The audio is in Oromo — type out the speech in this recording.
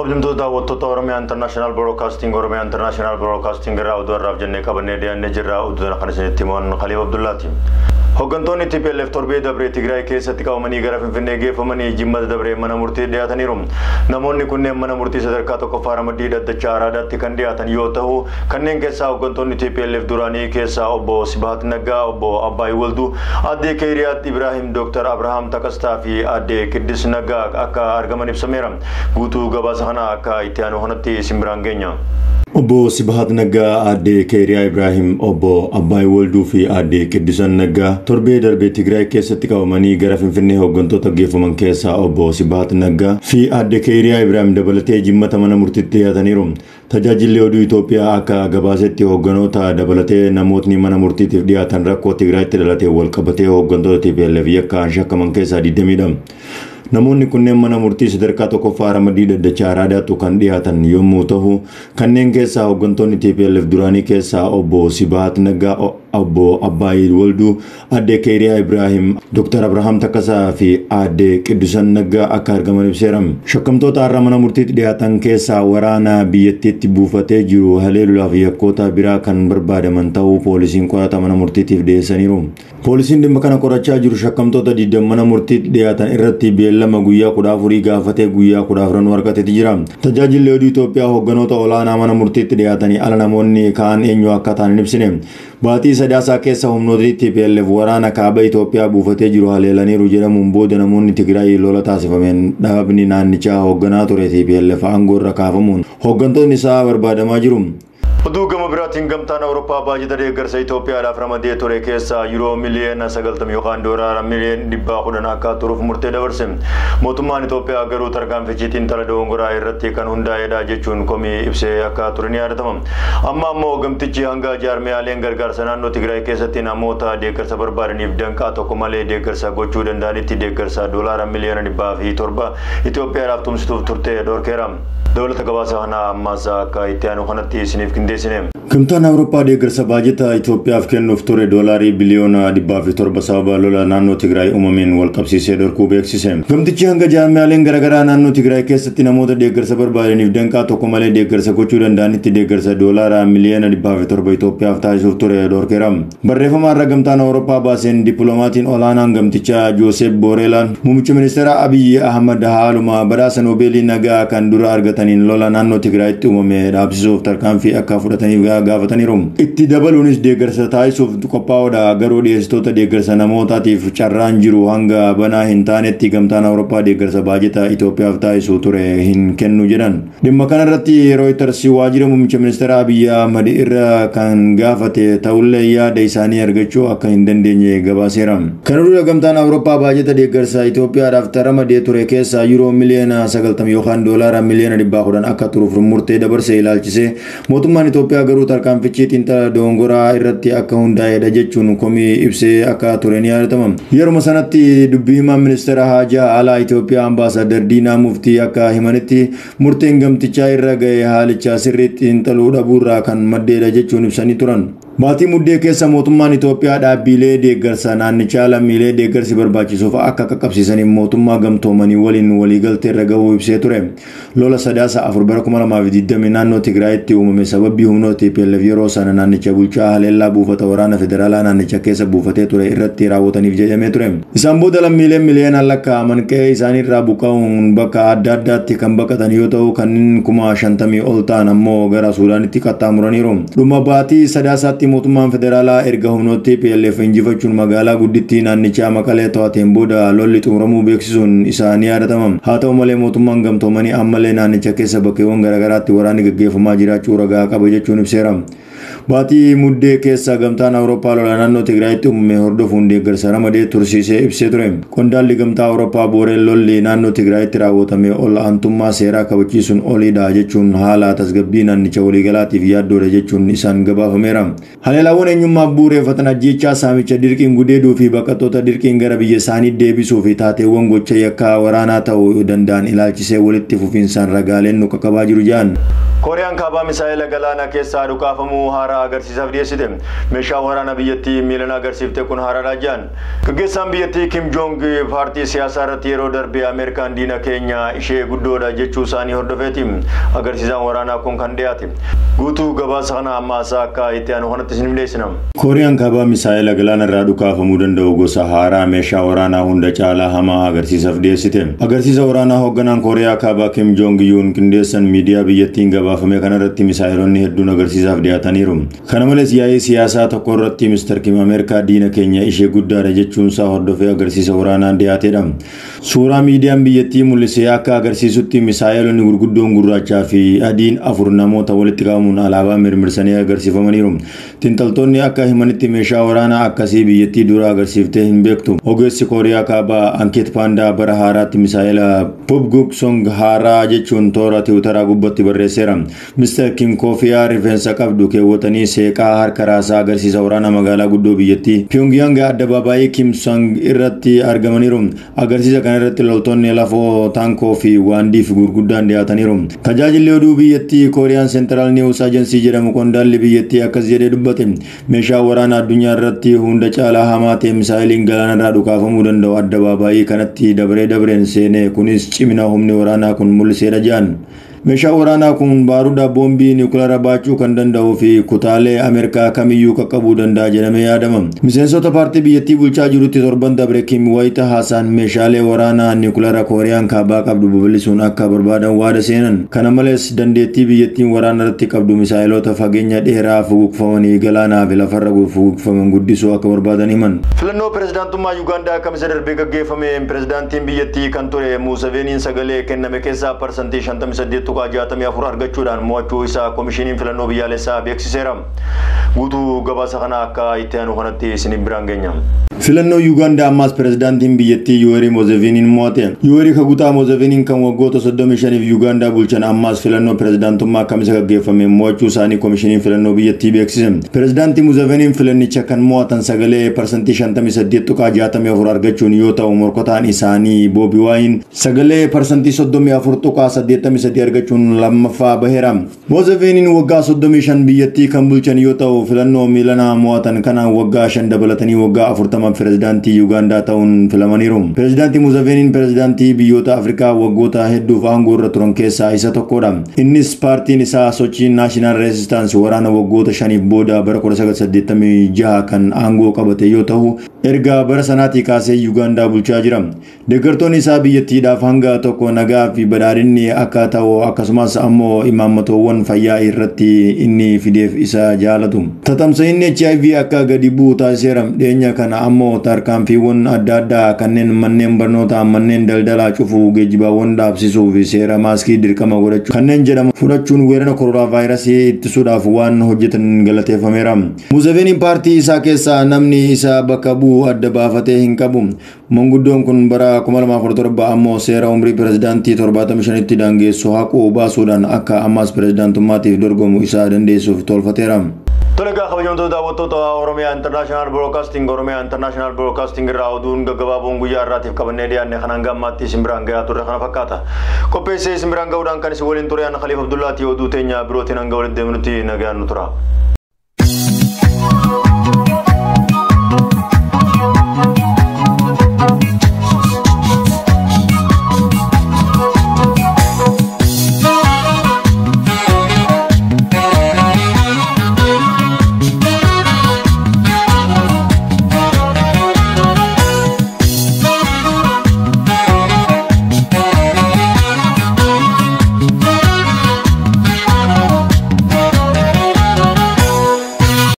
kabajamtoota daawwattoota Oromiyaa International Broadcasting irraa oduu har'aaf jennee qabannee dhiyaannee jirra. Oduu kana isinitti himuun Khaliif Abdullaati. Hooggantoonni TPLF torbee dabree Tigraay keessatti qabamanii gara Finfinnee geeffamanii Jimmata dabree mana murtii dhiyaataniiru. Namoonni kunneen mana murtii sadarkaa tokkoffaa Ramaddii Daddachaa Araadaatti kan dhiyaatan yoo ta'u, kanneen keessaa hooggantoonni TPLF duraanii keessaa obbo Sibahat Naggaa, obbo Abbaay Walduu, Aadde Keeriyaat Ibrahim, Dr. Abrahaam Takastaa fi Aadde Qiddis Naggaa akka argaman ibsameera. Guutuu gabaasa kana akka itti aanu kanatti isin biraan geenya. Obbo Sibahat Naggaa, Aadde Keeriyaa Ibrahim, obbo Abbaay Walduu fi Aadde Qiddis Naggaa torbee darbee Tigraay keessatti qabamanii gara Finfinnee hooggantoota geeffaman keessaa obbo Sibahat Naggaa fi Aadde Keeriyaa Ibrahim dabalatee Jimmata mana murtiitti dhiyaataniiru. Tajaajilli oduu Itoophiyaa akka gabaasetti hoogganoota dabalatee namootni mana murtiitiif dhiyaatan rakkoo Tigraayitti dhalatee wal qabatee hooggantoota TPLF yakkaan shakkaman keessaa 20dha. Namoonni kunneen mana murtii sadarkaa tokkoffaa Ramaddii Daddachaa Araadaatti kan dhiyaatan yommuu ta'u, kanneen keessaa hooggantoonni TPLF duraanii keessaa obbo Sibahat Naggaa, obbo Abbaay Walduu, Aadde Keeriyaa Ibrahim, Dr. Abrahaam Takastaa fi Aadde Qiddis Naggaa akka argaman ibseera. Shakkamtoota har'a mana murtiitti dhiyaatan keessaa waraana biyyattiitti buufatee jiru haleeluudhaaf yakkoota biraa kan barbaadaman ta'uu poolisiin qorata mana murtiitiif dhiyeessaniiru. Poolisiin dhimma kana qorachaa jiru shakkamtoota 20 mana murtiitti dhiyaatan irratti beellama guyyaa 14 gaafatee guyyaa 14 warqateetti jira. Tajaajilli oduu Itoophiyaa hoogganoota olaanaa mana murtiitti dhiyaatanii ala namoonni kaan eenyu akka ta'an hin ibsine. Baatii sadaasaa keessa humnootni TPLF waraana kaaba Itoophiyaa buufatee jiru haleelaniiru jedhamuun booda namoonni Tigraay lola taasifameen dhaabni naannichaa hoogganaa ture TPLF aangoo irra kaafamuun hooggantoonni isaa barbaadamaa jiru. Oduu gama biraatiin gamtaan Awurooppaa baajata deeggarsa Itoophiyaadhaaf ramadee ture keessaa yuuroo miliyoona 90 yookaan doolaara miliyoona 110 akka turuuf murtee dabarse. Mootummaan Itoophiyaa garuu tarkaanfichi intala doongoraa irratti kan hundaa'edha jechuun komii ibsee akka ture ni yaadatama. Amma ammoo gamtichi hanga jaarmiyaaleen gargaarsa naannoo Tigraay keessatti namoota deeggarsa barbaadaniif danqaa tokko malee deeggarsa gochuu danda'anitti deeggarsa doolaara miliyoona 107 Itoophiyaadhaaf tumsituuf turte dhorkeera. Dawlata gabaasa kana ammas akka itti aanu kanatti isiniif qindeessine. Gamtaan Awurooppaa deeggarsa baajata Itoophiyaaf kennuuf ture doolaarii biliyoona 107 sababa lola naannoo Tigraay uumameen wal qabsiisee dhorkuu beeksise. Gamtichi hanga jaarmiyaaleen garaagaraa naannoo Tigraay keessatti namoota deeggarsa barbaadaniif danqaa tokko malee deeggarsa gochuu danda'anitti deeggarsa doolaara miliyoona 107 Itoophiyaaf taasisuuf ture dhorkeera. Barreeffama irra gamtaan Awurooppaa baaseen dippiloomatiin olaanaan gamtichaa Joosep Boreelaan muummicha ministeera Abiy Ahmad haaluma badhaasa Noobeelii nagaa kan dura argataniin lola naannoo Tigraayitti uumame dhaabsisuuf tarkaanfii akka fudhataniif gaafataniiru. Itti dabaluunis deeggarsa taasisuuf qophaa'uudha. Garuu dhiyeessitoota deeggarsa namootaatiif carraan jiru hanga banaa hin taanetti gamtaan Awurooppaa deeggarsa baajata Itoophiyaaf taasisu ture hin kennu jedhan. Dhimma kanarratti Reuters waajjira muummicha ministeera Abiy Ahmad irra kan gaafate ta'ullee yaada isaanii argachuu akka hin dandeenye gabaaseera. Kana dura gamtaan Awurooppaa baajata deeggarsa Itoophiyaadhaaf ramadee ture keessaa yuuroo miliyoona 90 yookaan doolaara miliyoona 110 akka turuuf murtee dabarsee ilaalchisee mootummaan Itoophiyaa garuu tarkaanfichi intala doongoraa irratti akka hundaa'edha jechuun komii ibsee akka ture ni yaadatama. Yeruma sanatti dubbii himaa ministeera haajaa alaa Itoophiyaa ambaasaadar Diinaa Muftii akka himanitti murteen gamtichaa irra ga'e haalicha sirriitti xiinxaluu dhabuurraa kan maddeedha jechuun ibsanii turan. Baatii muddee keessa mootummaan Itoophiyaa dhaabbilee deeggarsa naannichaa lammiilee deeggarsi barbaachisuuf akka qaqqabsiisaniif mootummaa gamtoomanii waliin waliigaltee irra gahuu ibsee ture. Lola sadaasa 4/2020 naannoo Tigraayitti uumame sababii humnoota TPLF yeroo sana naannicha bulchaa haleellaa buufata waraana federaalaa naannicha keessa buufatee ture irratti raawwataniif jedhamee ture. Isaan booda lammiileen miliyoonaan lakkaa'aman qe'ee isaanii irraa buqqa'uun bakka adda addaatti kan baqatan yoo ta'u, kanneen 50,000 ol ta'an ammoo gara Suudaanitti qaxxaamuraniiru. Dhuma baatii sadaasaatti mootummaan federaalaa erga humnoota TPLF injifachuun magaalaa guddittii naannichaa Maqalee to'ateen booda lolli xumuramuu beeksisuun isaa ni yaadatama. Haa ta'u malee mootummaan gamtoomanii ammallee naannicha keessa bakkeewwan garaagaraatti waraanni gaggeeffamaa jiraachuu ragaa qaba jechuun ibseera. Baatii muddee keessa gamtaan Awurooppaa lola naannoo Tigraayitti uumame hordofuun deeggarsa ramadee tursiisee ibsee ture. Qondaalli gamtaa Awurooppaa Booreel lolli naannoo Tigraayitti raawwatame ol aantummaa seeraa kabachiisuun oliidha jechuun haala tasgabbii naannicha waliigalaatiif yaaddoodha jechuun isaan gabaafameera. Haleelaawwan eenyummaa bu'uureffatan ajjeechaa saamicha dirqiin gudeeduu fi baqattoota dirqiin gara biyya isaanii deebisuu fi taateewwan gocha yakkaa waraanaa ta'uu danda'an ilaalchisee walitti fufiinsaan ragaaleen nu qaqqabaa jiru jedhan. Kooriyaan kaabaa misaa'ila galaana keessaa dhukaafamuu haaraa agarsiisaaf dhiyeessite. Meeshaa waraana biyyattii miilan agarsiifte kun haaraadha jedhan. Gaggeessaan biyyattii Kim Jong paartii siyaasaa irratti yeroo darbee Ameerikaan diina keenya ishee guddoodha jechuu isaanii hordofeeti. Agarsiisaan waraanaa kun kan dhiyaate. Guutuu gabaasa kana ammaasaa akka itti aanu kanatti isin dhiyeessina. Kooriyaan kaabaa misaa'ila galaana irraa dhukaafamuu danda'u gosa haaraa meeshaa waraanaa hunda caalaa hamaa agarsiisaaf dhiyeessite. Agarsiisa waraanaa hoogganaan Kooriyaa kaabaa Kim Jong qindeessan miidiyaa biyyattiin gabaafame kanarratti misaa'ilonni hedduun agarsiisaaf dhiyaataniiru. Kana malees yaa'ii siyaasaa tokko irratti Mr. Kim Ameerikaa diina keenya ishee guddaadha jechuun isaa hordofee agarsiisa waraanaan dhiyaatedha. Suuraa miidiyaan biyyattii mul'ise akka agarsiisutti misaa'ilonni gurguddoon gurraachaa fi adiin afur namoota walitti qabamuun alaabaa mirmirsanii agarsiifamaniiru. Xiinxaltoonni akka himanitti meeshaa waraanaa akkasii biyyattii dura agarsiiftee hin beektu. Ogeessi Kooriyaa kaabaa Ankeet Paandaa bara haaraatti misaa'ila Pubguksong haaraa jechuun toora tiwutaraa gubbatti barreesseera. Mr. Kim Koofiyaa rifeensa qabdu keewwatanii seeqaa harka raasaa agarsiisa waraanaa magaalaa guddoo biyyattii Pyongyang addabaabaayii Kim Sang irratti argamaniiru. Agarsiisa kana irratti loltoonni lafoo taankoo fi waandii fi gurguddaan dhiyaataniiru. Tajaajilli oduu biyyattii Kooriyaan Central News Agency jedhamu qondaalli biyyattii akkas jedhee dubbate. Meeshaa waraanaa addunyaa irratti hunda caalaa hamaa ta'e misaa'iliin galaana irraa dhukaafamuu danda'u addabaabaayii kanatti dabreen seene kunis cimina humni waraanaa kun mul'iseera jedhan. Meeshaa waraanaa kun baaruudha boombii niwukilaara baachuu kan danda'uu fi kutaalee Ameerikaa kamiyyuu qaqqabuu danda'a jedhamee yaadama. Miseensota paartii biyyattii bulchaa jirutti torban dabre Kim wayita haasaan meeshaalee waraanaa niwukilaara Kooriyaan kaabaa qabdu babal'isuun akka barbaadan waada seenan. Kana malees dandeettii biyyattiin waraana irratti qabdu misaa'ilota fageenya dheeraa fuguqfamanii galaanaa fi lafarra fuguqfaman guddisuu akka barbaadan himan. Filannoo pirezidaantummaa Yuugaandaa kamisa darbee gaggeeffameen pirezidaantiin biyyattii kan ture Muuseveniin sagalee kenname keessaa parsantii 58 64 argachuudhaan mo'achuu isaa komishiniin filannoo biyyaalessaa beeksiseera. Guutuu gabaasa kana akka itti aanu kanatti isin biraan geenya. Filannoo Yuugaandaa ammaas pirezidaantiin biyyattii Yoweri Museveniin mo'ate. Yoweri Kagutaa Museveniin kan waggoota 35 Yuugaandaa bulchan ammaas filannoo pirezidaantummaa kamisa gaggeeffameen mo'achuu isaanii komishiniin filannoo biyyattii beeksise. Pirezidaantii Museveniin filannicha kan mo'atan sagalee parsantii 58.64 argachuun yoo ta'u morkataan isaanii Boobi Waayiniin sagalee parsantii 34.83 argachuun lammaffaa baheera. Museveniin waggaa 35 biyyattii kan bulchan yoo ta'u filannoo miilanaa mo'atan kanaan waggaa 5 dabalatanii waggaa 40 pirezidaantii Yuugaandaa ta'uun filamaniiru. Pirezidaantii Museveniin pirezidaantii biyyoota Afrikaa waggoota hedduuf aangoo irra turan keessaa isa tokkodha. Innis paartiin isaa sochii Naashinaal Reesistaansi waraana waggoota 5 booda bara 1986 kan aangoo qabate yoo ta'u erga bara sanaatii kaasee Yuugaandaa bulchaa jira. Deeggartoonni isaa biyyattiidhaaf hanga tokko nagaa fi badhaadhinni akka ta'u akkasumas ammoo imaammatoowwan fayyaa irratti inni fideef isa jaalatu. Tatamsa'inni HIV akka gadi bu'u taasiseera. Dhiyeenya kana ammoo tarkaanfiiwwan adda addaa kanneen manneen barnootaa manneen daldalaa cufuu geejjibaawwan dhaabsisuu fi seera maaskii dirqama godhachuu kanneen jedhamu fudhachuun weerara koronaa vaayirasii ittisuudhaaf waan hojjetan galateeffameera. Museveniin paartii isaa keessaa namni isa bakka bu'u adda baafatee hin qabu. Manguddoon kun bara 2017 ammoo seera umrii pirezidaantii 75tti daangeessu haquu baasuudhaan akka ammaas pirezidaantummaatiif dorgomu isaa dandeessuuf tolfateera. Tolega kabajamtoota daawwattoota Oromiyaa International Broadcasting irraa oduun gaggabaaboon guyyaa irraatiif qabannee dhiyaanne kanaan gammaatti isin biraan gahaa turre kana fakkaata. Qopheessee isin biraan gahuudhaan kan isin waliin ture Khalifa Abdullaati oduu teenya birootiin hanga walitti deemnutti nagaan nu tura.